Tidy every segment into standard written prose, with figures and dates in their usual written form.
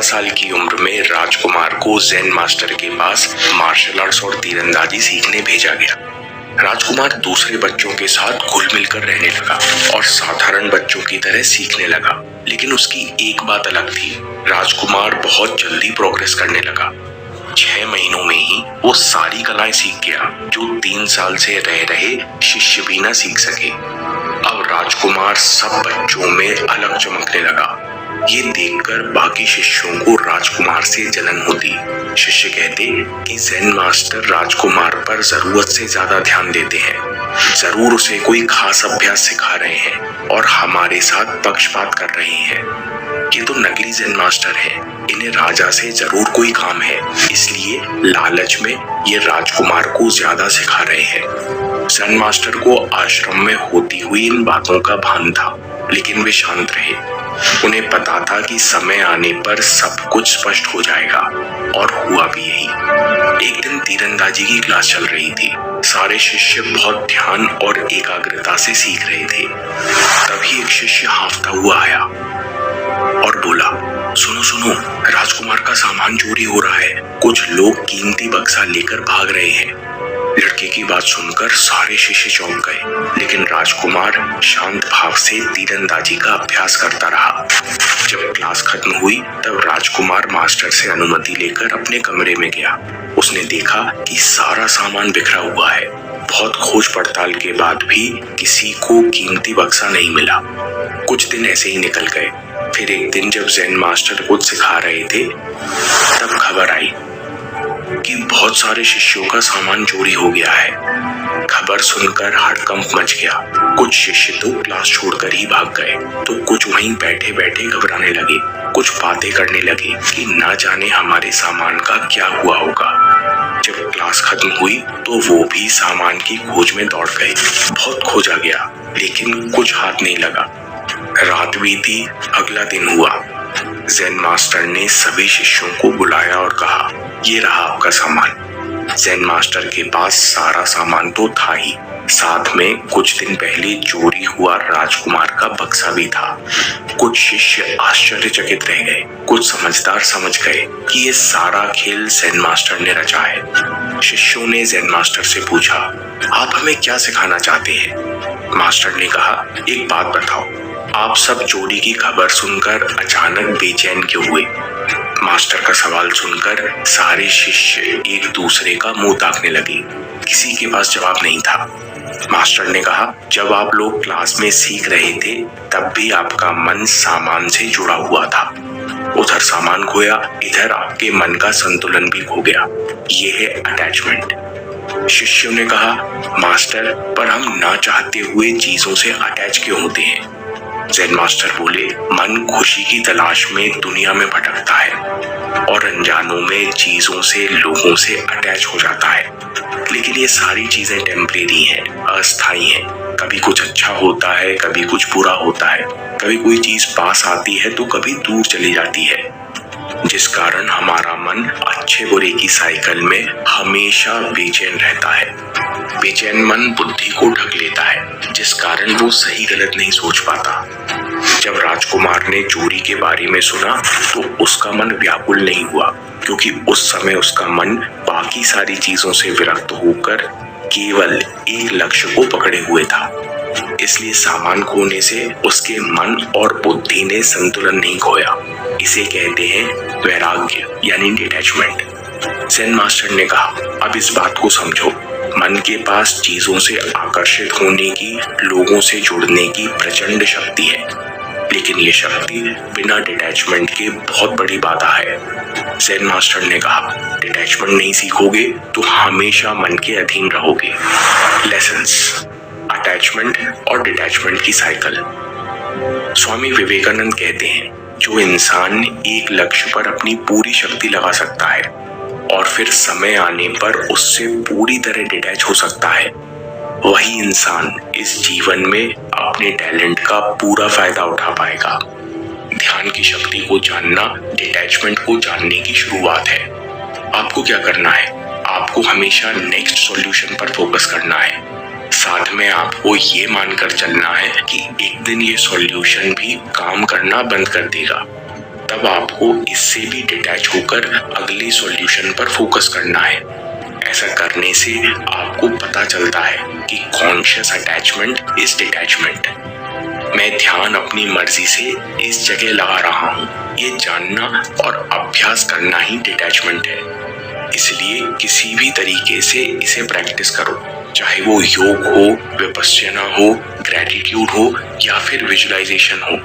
साल की उम्र में राजकुमार को ज़ेन मास्टर के पास मार्शल आर्ट्स और तीरंदाजी सीखने भेजा गया। राजकुमार दूसरे बच्चों के साथ घुल मिलकर रहने लगा और साधारण बच्चों की तरह सीखने लगा। लेकिन उसकी एक बात अलग थी, राजकुमार बहुत जल्दी प्रोग्रेस करने लगा। 6 महीनों में ही वो सारी कलाएं सीख गया जो 3 साल से रह रहे शिष्य भी ना सीख सके। अब राजकुमार सब बच्चों में अलग चमकने लगा। ये देखकर बाकी शिष्यों को राजकुमार से जलन होती। शिष्य कहते कि ज़ेन मास्टर राजकुमार पर जरूरत से ज्यादा ध्यान देते हैं, जरूर उसे कोई खास अभ्यास सिखा रहे हैं और हमारे साथ पक्षपात कर रहे हैं। ये तो नकली ज़ेन मास्टर हैं, इन्हें राजा से जरूर कोई काम है, इसलिए लालच में ये राजकुमार को ज्यादा सिखा रहे हैं। ज़ेन मास्टर को आश्रम में होती हुई इन बातों का भान था, लेकिन वे शांत रहे। उन्हें पता था कि समय आने पर सब कुछ स्पष्ट हो जाएगा, और हुआ भी यही। एक दिन तीरंदाजी की क्लास चल रही थी। सारे शिष्य बहुत ध्यान और एकाग्रता से सीख रहे थे। तभी एक शिष्य हांफता हुआ आया और बोला, सुनो सुनो, राजकुमार का सामान चोरी हो रहा है। कुछ लोग कीमती बक्सा लेकर भाग रहे हैं। लड़के की बात सुनकर सारे शिष्य चौंक गए, लेकिन राजकुमार शांत भाव से तीरंदाजी का अभ्यास करता रहा। जब क्लास खत्म हुई तब राजकुमार मास्टर से अनुमति लेकर अपने कमरे में गया। उसने देखा कि सारा सामान बिखरा हुआ है। बहुत खोज पड़ताल के बाद भी किसी को कीमती बक्सा नहीं मिला। कुछ दिन ऐसे ही निकल गए। फिर एक दिन जब ज़ेन मास्टर कुछ सिखा रहे थे, तब खबर आई कि बहुत सारे शिष्यों का सामान चोरी हो गया है। खबर सुनकर हड़कंप मच गया। कुछ शिष्य तो क्लास छोड़कर ही भाग गए, तो कुछ वहीं बैठे बैठे घबराने लगे। कुछ बातें करने लगे कि ना जाने हमारे सामान का क्या हुआ होगा। जब क्लास खत्म हुई तो वो भी सामान की खोज में दौड़ गए। बहुत खोजा गया, लेकिन कुछ हाथ नहीं लगा। रात बीती, अगला दिन हुआ। ज़ेन मास्टर ने सभी शिष्यों को बुलाया और कहा, ये रहा आपका सामान। ज़ेन मास्टर के पास सारा सामान तो था ही, साथ में कुछ दिन पहले चोरी हुआ राजकुमार का बक्सा भी था। कुछ शिष्य आश्चर्यचकित रह गए। कुछ समझदार समझ गए कि ये सारा खेल ज़ेन मास्टर ने रचा है। शिष्यों ने ज़ेन मास्टर से पूछा, आप हमें क्या सिखाना चाहते हैं? मास्टर ने कहा, एक बात बताओ, आप सब चोरी की खबर सुनकर अचानक बेचैन क्यों हुए? मास्टर का सवाल सुनकर सारे शिष्य एक दूसरे का मुंह ताकने लगे। किसी के पास जवाब नहीं था। मास्टर ने कहा, जब आप लोग क्लास में सीख रहे थे तब भी आपका मन सामान से जुड़ा हुआ था। उधर सामान खोया, इधर आपके मन का संतुलन भी खो गया। ये है अटैचमेंट। शिष्यों ने कहा, मास्टर, पर हम ना चाहते हुए चीजों से अटैच क्यों होते हैं? ज़ेन मास्टर बोले, मन खुशी की तलाश में दुनिया में भटकता है और अनजानों में चीजों से, लोगों से अटैच हो जाता है। लेकिन ये सारी चीजें टेम्परेरी हैं, अस्थायी हैं। कभी कुछ अच्छा होता है, कभी कुछ बुरा होता है। कभी कोई चीज पास आती है तो कभी दूर चली जाती है, जिस कारण हमारा मन अच्छे बुरे की साइकिल में हमेशा बेचैन रहता है। बेचैन मन बुद्धि को ढक लेता है, जिस कारण वो सही गलत नहीं सोच पाता। जब राजकुमार ने चोरी के बारे में सुना तो उसका मन व्याकुल नहीं हुआ, क्योंकि उस समय उसका मन बाकी सारी चीजों से विरक्त होकर केवल एक लक्ष्य को पकड़े हुए था। इसलिए सामान खोने से उसके मन और बुद्धि ने संतुलन नहीं खोया। इसे कहते हैं वैराग्य, यानी डिटैचमेंट। ज़ेन मास्टर ने कहा, अब इस बात को समझो, मन के पास चीजों से आकर्षित होने की, लोगों से जुड़ने की प्रचंड शक्ति है, लेकिन ये शक्ति बिना डिटैचमेंट के बहुत बड़ी बाधा है। ज़ेन मास्टर ने कहा, डिटैचमेंट नहीं सीखोगे तो हमेशा मन के अधीन रहोगे। लेसन्स, अटैचमेंट और डिटैचमेंट की साइकिल। स्वामी विवेकानंद कहते हैं, जो इंसान एक लक्ष्य पर अपनी पूरी शक्ति लगा सकता है और फिर समय आने पर उससे पूरी तरह डिटैच हो सकता है, वही इंसान इस जीवन में अपने टैलेंट का पूरा फायदा उठा पाएगा। ध्यान की शक्ति को जानना डिटैचमेंट को जानने की शुरुआत है। आपको क्या करना है? आपको हमेशा नेक्स्ट सॉल्यूशन पर फोकस करना है। साथ में आपको ये मानकर चलना है कि एक दिन ये सॉल्यूशन भी काम करना बंद कर देगा। तब आपको इससे भी डिटैच होकर अगले सॉल्यूशन पर फोकस करना है। ऐसा करने से आपको पता चलता है कि कॉन्शियस अटैचमेंट इज डिटैचमेंट। मैं ध्यान अपनी मर्जी से इस जगह लगा रहा हूँ, ये जानना और अभ्यास करना ही डिटैचमेंट है। इसलिए किसी भी तरीके से इसे प्रैक्टिस करो, चाहे वो योग हो, विपश्यना हो, ग्रैटिट्यूड हो या फिर विजुअलाइजेशन हो।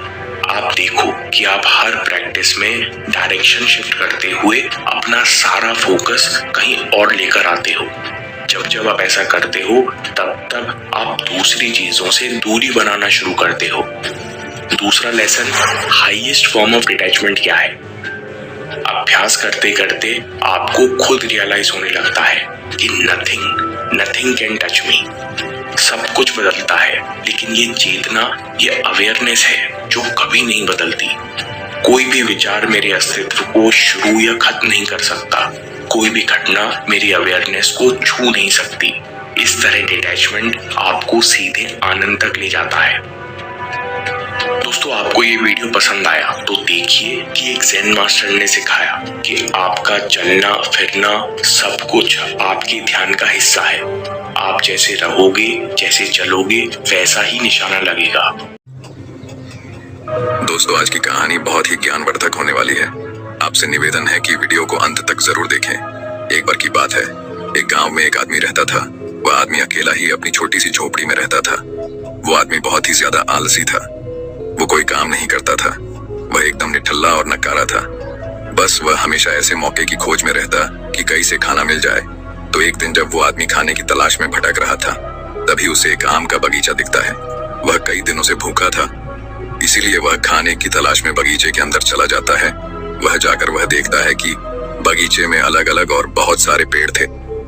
आप देखो कि आप हर प्रैक्टिस में डायरेक्शन शिफ्ट करते हुए अपना सारा फोकस कहीं और लेकर आते हो। जब जब आप ऐसा करते हो तब आप दूसरी चीजों से दूरी बनाना शुरू करते हो। दूसरा lesson, highest form of detachment क्या है? अभ्यास करते करते आपको खुद रियलाइज होने लगता है कि नथिंग कैन टच मी। सब कुछ बदलता है, लेकिन ये चेतना, ये अवेयरनेस है जो कभी नहीं बदलती। कोई भी विचार मेरे अस्तित्व को शुरू या खत्म नहीं कर सकता। कोई भी घटना मेरी अवेयरनेस को छू नहीं सकती। इस तरह डिटैचमेंट आपको सीधे आनंद तक ले जाता है। दोस्तों, आपको ये वीडियो पसंद आया तो देखिए कि एक ज़ेन मास्टर ने सिखाया कि आपका चलना फिरना सब कुछ आपके ध्यान का हिस्सा है। आप जैसे रहोगे, जैसे चलोगे, वैसा ही निशाना लगेगा। दोस्तों, आज की कहानी बहुत ही ज्ञानवर्धक होने वाली है। आपसे निवेदन है कि वीडियो को अंत तक जरूर देखें। एक बार की बात है, एक गांव में एक आदमी रहता था। वह आदमी अकेला ही अपनी छोटी सी झोपड़ी में रहता था। वो आदमी बहुत ही ज्यादा आलसी था। वो कोई काम नहीं करता था। वह एकदम निठल्ला और नकारा था। बस वह हमेशा ऐसे मौके की खोज में रहता कि कहीं से खाना मिल जाए। तो एक दिन जब वो आदमी खाने की तलाश में भटक रहा था, तभी उसे एक आम का बगीचा दिखता है। वह कई दिनों से भूखा था, इसीलिए वह खाने की तलाश में बगीचे के अंदर चला जाता है। वह जाकर वह देखता है कि बगीचे में अलग अलग और बहुत सारे पेड़ थे।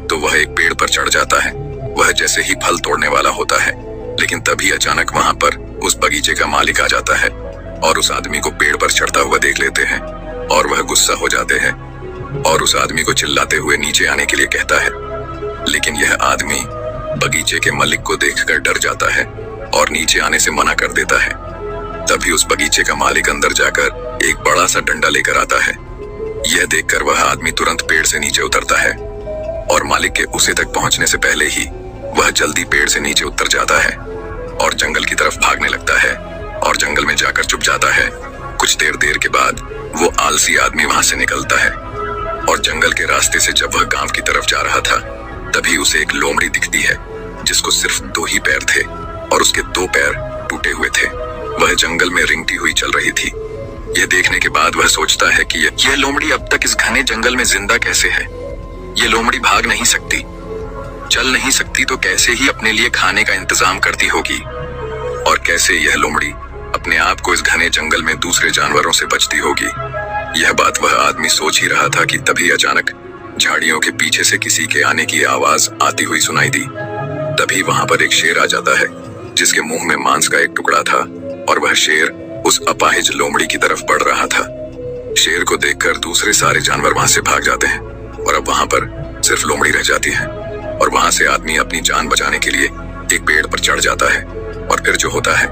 तो वह एक पेड़ पर चढ़ जाता है। वह जैसे ही फल तोड़ने वाला होता है, लेकिन तभी अचानक वहां पर उस बगीचे का मालिक आ जाता है और उस आदमी को पेड़ पर चढ़ता हुआ देख लेते हैं और वह गुस्सा हो जाते हैं और उस आदमी को चिल्लाते हुए नीचे आने के लिए कहता है। लेकिन यह आदमी बगीचे के मालिक को देखकर डर जाता है और नीचे आने से मना कर देता है। तभी उस बगीचे का मालिक अंदर जाकर एक बड़ा सा डंडा लेकर आता है। यह देखकर वह आदमी तुरंत पेड़ से नीचे उतरता है और मालिक के उसे तक पहुंचने से पहले ही वह जल्दी पेड़ से नीचे उतर जाता है और जंगल की तरफ भागने लगता है और जंगल में जाकर छुप जाता है। कुछ देर के बाद वो आलसी आदमी वहां से निकलता है और जंगल के रास्ते से जब वह गांव की तरफ जा रहा था, तभी उसे एक लोमड़ी दिखती है जिसको सिर्फ 2 ही पैर थे और उसके 2 पैर टूटे हुए थे। वह जंगल में रिंगती हुई चल रही थी। यह देखने के बाद वह सोचता है कि यह लोमड़ी अब तक इस घने जंगल में जिंदा कैसे है। ये लोमड़ी भाग नहीं सकती, चल नहीं सकती, तो कैसे ही अपने लिए खाने का इंतजाम करती होगी और कैसे यह लोमड़ी अपने आप को इस घने जंगल में दूसरे जानवरों से बचती होगी। यह बात वह आदमी सोच ही रहा था कि तभी अचानक झाड़ियों के पीछे से किसी के आने की आवाज आती हुई सुनाई दी। तभी वहां पर एक शेर आ जाता है जिसके मुंह में मांस का एक टुकड़ा था और वह शेर उस अपाहिज लोमड़ी की तरफ बढ़ रहा था। शेर को देखकर दूसरे सारे जानवर वहां से भाग जाते हैं और अब वहां पर सिर्फ लोमड़ी रह जाती है और वहां से आदमी अपनी जान बचाने के लिए एक पेड़ पर चढ़ जाता है और फिर जो होता है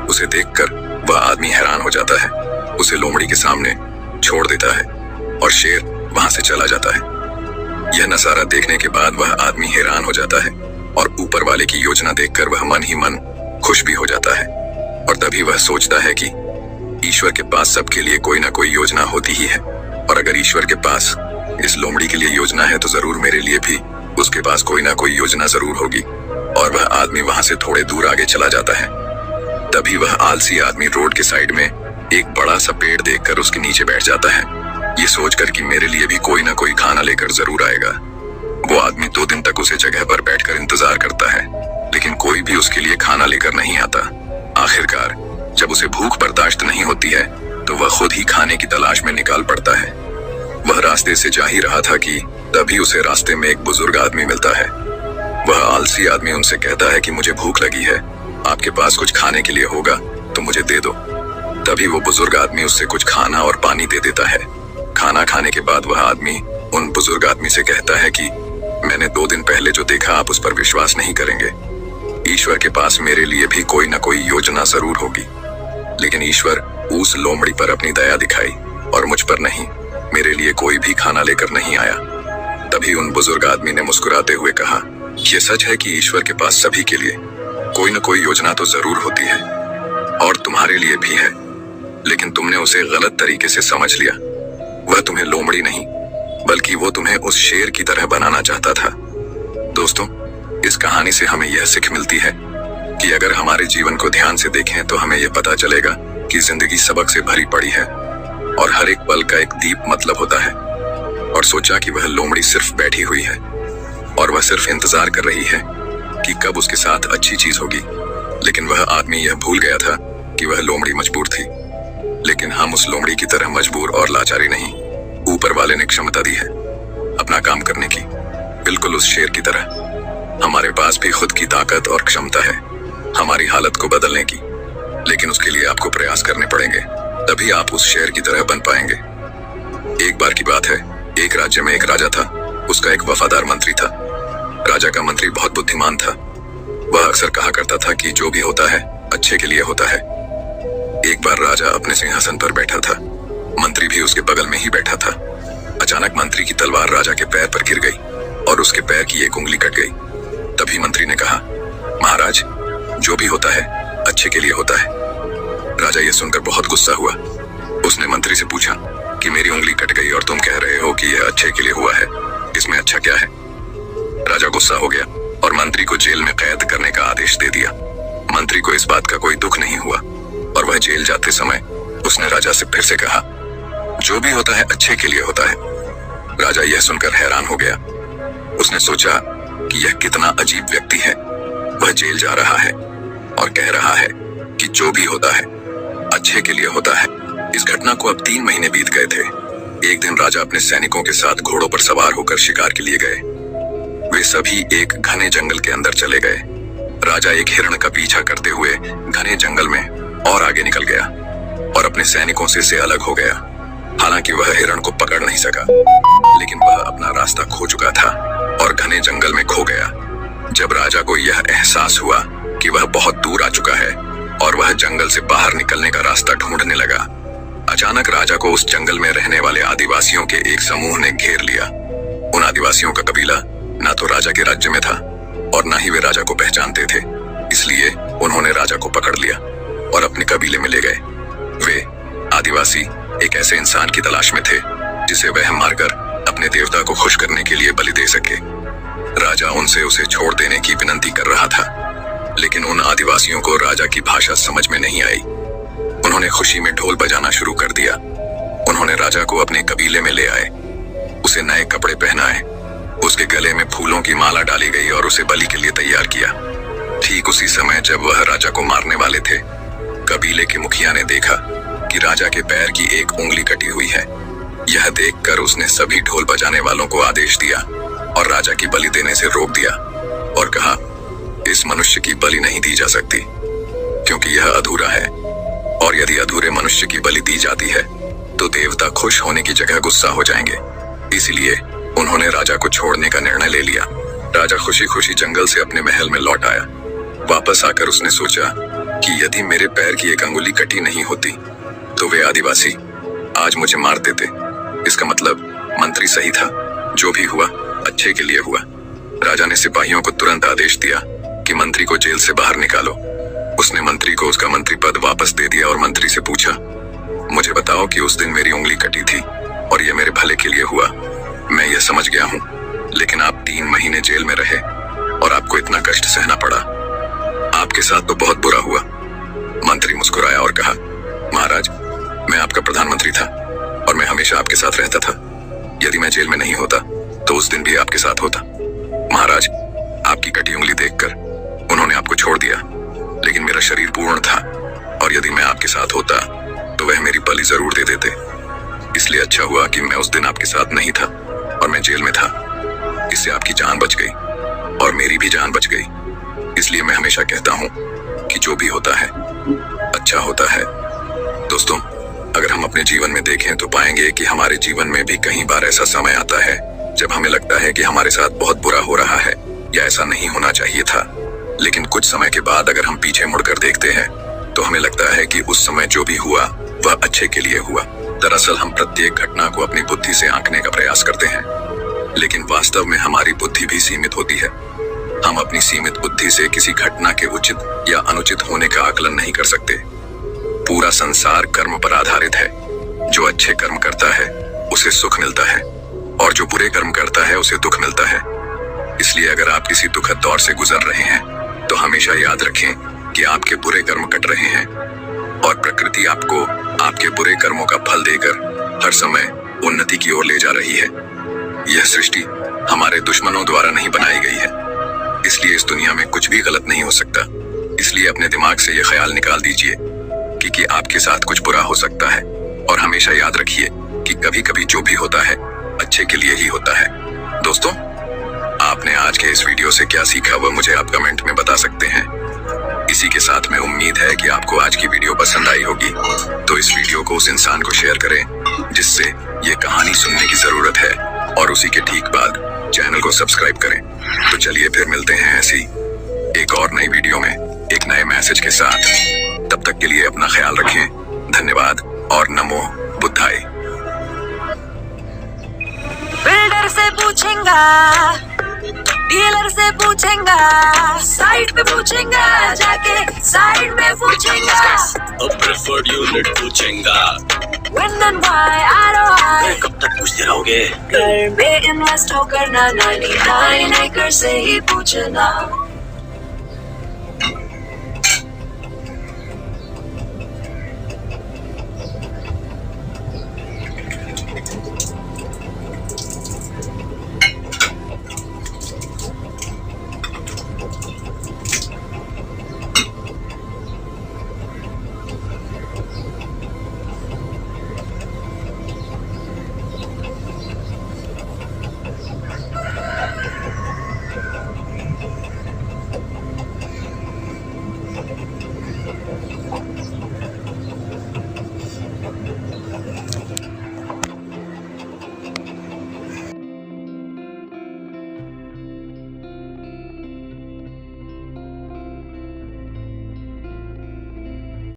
उसे देखकर वह आदमी हैरान हो जाता है। उसे लोमड़ी के सामने छोड़ देता है और शेर वहां से चला जाता है। यह नजारा देखने के बाद वह आदमी हैरान हो जाता है और ऊपर वाले की योजना देखकर वह मन ही मन खुश भी हो जाता है। और तभी वह सोचता है कि ईश्वर के पास सबके लिए कोई ना कोई योजना होती ही है और अगर ईश्वर के पास इस लोमड़ी के लिए योजना है तो जरूर मेरे लिए भी उसके पास कोई ना कोई योजना जरूर होगी। और वह आदमी वहां से थोड़े दूर आगे चला जाता है। तभी वह आलसी आदमी रोड के साइड में एक बड़ा सा पेड़ देखकर उसके नीचे बैठ जाता है, ये सोचकर कि मेरे लिए भी कोई ना कोई खाना लेकर जरूर आएगा। वो आदमी 2 दिन तक उसे जगह पर बैठकर इंतजार करता है, लेकिन कोई भी उसके लिए खाना लेकर नहीं आता। आखिरकार जब उसे भूख बर्दाश्त नहीं होती है तो वह खुद ही खाने की तलाश में निकाल पड़ता है। वह रास्ते से जा ही रहा था कि तभी उसे रास्ते में एक बुजुर्ग आदमी मिलता है। वह आलसी आदमी उनसे कहता है कि मुझे भूख लगी है, आपके पास कुछ खाने के लिए होगा तो मुझे दे दो। तभी वो बुजुर्ग आदमी उससे कुछ खाना और पानी दे देता है। खाना खाने के बाद वह आदमी उन बुजुर्ग आदमी से कहता है कि मैंने 2 दिन पहले जो देखा आप उस पर विश्वास नहीं करेंगे। ईश्वर के पास मेरे लिए भी कोई ना कोई योजना जरूर होगी। लेकिन ईश्वर उस लोमड़ी पर अपनी दया दिखाई और मुझ पर नहीं, मेरे लिए कोई भी खाना लेकर नहीं आया। तभी उन बुजुर्ग आदमी ने मुस्कुराते हुए कहा, ये सच है कि ईश्वर के पास सभी के लिए कोई न कोई योजना तो जरूर होती है, और तुम्हारे लिए भी है, लेकिन तुमने उसे गलत तरीके से समझ लिया। वह तुम्हें लोमड़ी नहीं, बल्कि वो तुम्हें उस शेर की तरह बनाना चाहता था। दोस्तों, इस कहानी से हमें यह सीख मिलती है कि अगर हमारे जीवन को ध्यान से देखें तो हमें यह पता चलेगा कि जिंदगी सबक से भरी पड़ी है और हर एक पल का एक दीप मतलब होता है। और सोचा कि वह लोमड़ी सिर्फ बैठी हुई है और वह सिर्फ इंतजार कर रही है कि कब उसके साथ अच्छी चीज होगी। लेकिन वह आदमी यह भूल गया था कि वह लोमड़ी मजबूर थी। लेकिन हम उस लोमड़ी की तरह मजबूर और लाचारी नहीं। ऊपर वाले ने क्षमता दी है अपना काम करने की, बिल्कुल उस शेर की तरह। हमारे पास भी खुद की ताकत और क्षमता है हमारी हालत को बदलने की, लेकिन उसके लिए आपको प्रयास करने पड़ेंगे, तभी आप उस शेर की तरह बन पाएंगे। एक बार की बात है, एक राज्य में एक राजा था। उसका एक वफादार मंत्री था। राजा का मंत्री बहुत बुद्धिमान था। वह अक्सर कहा करता था कि जो भी होता है अच्छे के लिए होता है। एक बार राजा अपने सिंहासन पर बैठा था, मंत्री भी उसके बगल में ही बैठा था। अचानक मंत्री की तलवार राजा के पैर पर गिर गई और उसके पैर की एक उंगली कट गई। तभी मंत्री ने कहा, महाराज, जो भी होता है अच्छे के लिए होता है। राजा यह सुनकर बहुत गुस्सा हुआ। उसने मंत्री से पूछा कि मेरी उंगली कट गई और तुम कह रहे हो कि यह अच्छे के लिए हुआ है, इसमें अच्छा क्या है? राजा गुस्सा हो गया और मंत्री को जेल में कैद करने का आदेश दे दिया। मंत्री को इस बात का कोई दुख नहीं हुआ और वह जेल जाते समय उसने राजा से फिर से कहा, जो भी होता है अच्छे के लिए होता है। राजा यह सुनकर हैरान हो गया। उसने सोचा कि यह कितना अजीब व्यक्ति है। वह जेल जा रहा है और कह रहा है कि जो भी होता है अच्छे के लिए होता है। इस घटना को अब 3 महीने बीत गए थे। एक दिन राजा अपने सैनिकों के साथ घोड़ों पर सवार होकर शिकार के लिए गए। वे सभी एक घने जंगल के अंदर चले गए। राजा एक हिरण का पीछा करते हुए घने जंगल में और आगे निकल गया और अपने सैनिकों से अलग हो गया। हालांकि वह हिरण को पकड़ नहीं सका, लेकिन वह अपना रास्ता खो चुका था और घने जंगल में खो गया। जब राजा को यह एहसास हुआ कि वह बहुत दूर आ चुका है और वह जंगल से बाहर निकलने का रास्ता ढूंढने लगा, अचानक राजा को उस जंगल में रहने वाले आदिवासियों के एक समूह ने घेर लिया। उन आदिवासियों का कबीला ना तो राजा के राज्य में था और ना ही वे राजा को पहचानते थे। इसलिए उन्होंने राजा को पकड़ लिया और अपने कबीले में ले गए। वे आदिवासी एक ऐसे इंसान की तलाश में थे जिसे वह मारकर अपने देवता को खुश करने के लिए बलि दे सके। राजा उनसे उसे छोड़ देने की विनती कर रहा था, लेकिन उन आदिवासियों को राजा की भाषा समझ में नहीं आई। उन्होंने खुशी में ढोल बजाना शुरू कर दिया। उन्होंने राजा को अपने कबीले में ले आए, उसे नए कपड़े पहनाए, उसके गले में फूलों की माला डाली गई और उसे बलि के लिए तैयार किया। ठीक उसी समय जब वह राजा को मारने वाले थे, कबीले के मुखिया ने देखा कि राजा के पैर की एक उंगली कटी हुई है। यह देखकर उसने सभी ढोल बजाने वालों को आदेश दिया और राजा की बलि देने से रोक दिया और कहा, इस मनुष्य की बलि नहीं दी जा सकती क्योंकि यह अधूरा है, और यदि अधूरे मनुष्य की बलि दी जाती है तो देवता खुश होने की जगह गुस्सा हो जाएंगे। इसलिए उन्होंने राजा को छोड़ने का निर्णय ले लिया। राजा खुशी खुशी जंगल से अपने महल में लौट आया। वापस आकर उसने सोचा कि यदि मेरे पैर की एक अंगुली कटी नहीं होती तो वे आदिवासी आज मुझे मार देते। इसका मतलब मंत्री सही था, जो भी हुआ अच्छे के लिए हुआ। राजा ने सिपाहियों को तुरंत आदेश दिया कि मंत्री को जेल से बाहर निकालो। उसने मंत्री को उसका मंत्री पद वापस दे दिया और मंत्री से पूछा, मुझे बताओ कि उस दिन मेरी उंगली कटी थी और यह मेरे भले के लिए हुआ। मैं यह समझ गया हूँ, लेकिन आप 3 महीने जेल में रहे और आपको इतना कष्ट सहना पड़ा। आपके साथ तो बहुत बुरा हुआ। मंत्री मुस्कुराया और कहा, महाराज, मैं आपका प्रधानमंत्री था और मैं हमेशा आपके साथ रहता था। यदि मैं जेल में नहीं होता तो उस दिन भी आपके साथ होता। महाराज, आपकी कटी उंगली देखकर उन्होंने आपको छोड़ दिया, लेकिन मेरा शरीर पूर्ण था और यदि मैं आपके साथ होता तो वह मेरी बलि जरूर दे देते। इसलिए अच्छा हुआ कि मैं उस दिन आपके साथ नहीं था और मैं जेल में था। इससे आपकी जान बच गई और मेरी भी जान बच गई। इसलिए मैं हमेशा कहता हूँ कि जो भी होता है अच्छा होता है। दोस्तों, अगर हम अपने जीवन में देखें तो पाएंगे कि हमारे जीवन में भी कई बार ऐसा समय आता है जब हमें लगता है कि हमारे साथ बहुत बुरा हो रहा है या ऐसा नहीं होना चाहिए था। लेकिन कुछ समय के बाद अगर हम पीछे मुड़कर देखते हैं तो हमें लगता है कि उस समय जो भी हुआ वह अच्छे के लिए हुआ। दरअसल हम प्रत्येक घटना को अपनी बुद्धि से आंकने का प्रयास करते हैं, लेकिन वास्तव में हमारी बुद्धि भी सीमित होती है। हम अपनी सीमित बुद्धि से किसी घटना के उचित या अनुचित होने का आकलन नहीं कर सकते। पूरा संसार कर्म पर आधारित है। जो अच्छे कर्म करता है उसे सुख मिलता है, और जो बुरे कर्म करता है उसे दुख मिलता है। इसलिए अगर आप किसी दुखद दौर से गुजर रहे हैं तो हमेशा याद रखें कि आपके बुरे कर्म कट रहे हैं, और प्रकृति आपको आपके बुरे कर्मों का फल देकर हर समय उन्नति की ओर ले जा रही है। यह सृष्टि हमारे दुश्मनों द्वारा नहीं बनाई गई है, इसलिए इस दुनिया में कुछ भी गलत नहीं हो सकता। इसलिए अपने दिमाग से यह ख्याल निकाल दीजिए कि आपके साथ कुछ बुरा हो सकता है, और हमेशा याद रखिए कि कभी कभी जो भी होता है अच्छे के लिए ही होता है। दोस्तों, आपने आज के इस वीडियो से क्या सीखा वह मुझे आप कमेंट में बता सकते हैं। इसी के साथ में उम्मीद है कि आपको आज की वीडियो पसंद आई होगी, तो इस वीडियो को उस इंसान को शेयर करें जिससे ये कहानी सुनने की जरूरत है, और उसी के ठीक बाद चैनल को सब्सक्राइब करें। तो चलिए फिर मिलते हैं ऐसी एक और नई वीडियो में एक नए मैसेज के साथ। तब तक के लिए अपना ख्याल रखें। धन्यवाद और नमो बुद्धाय। बिल्डर से पूछेंगा, डीलर से पूछेंगा, साइड पे पूछेंगा, जाके साइड में पूछेंगा, प्रेफर्ड यूनिट पूछेंगा। When and why, ROI, कब तक पूछते रहोगे? घर में इन्वेस्ट हो करना 99 acre से ही पूछना।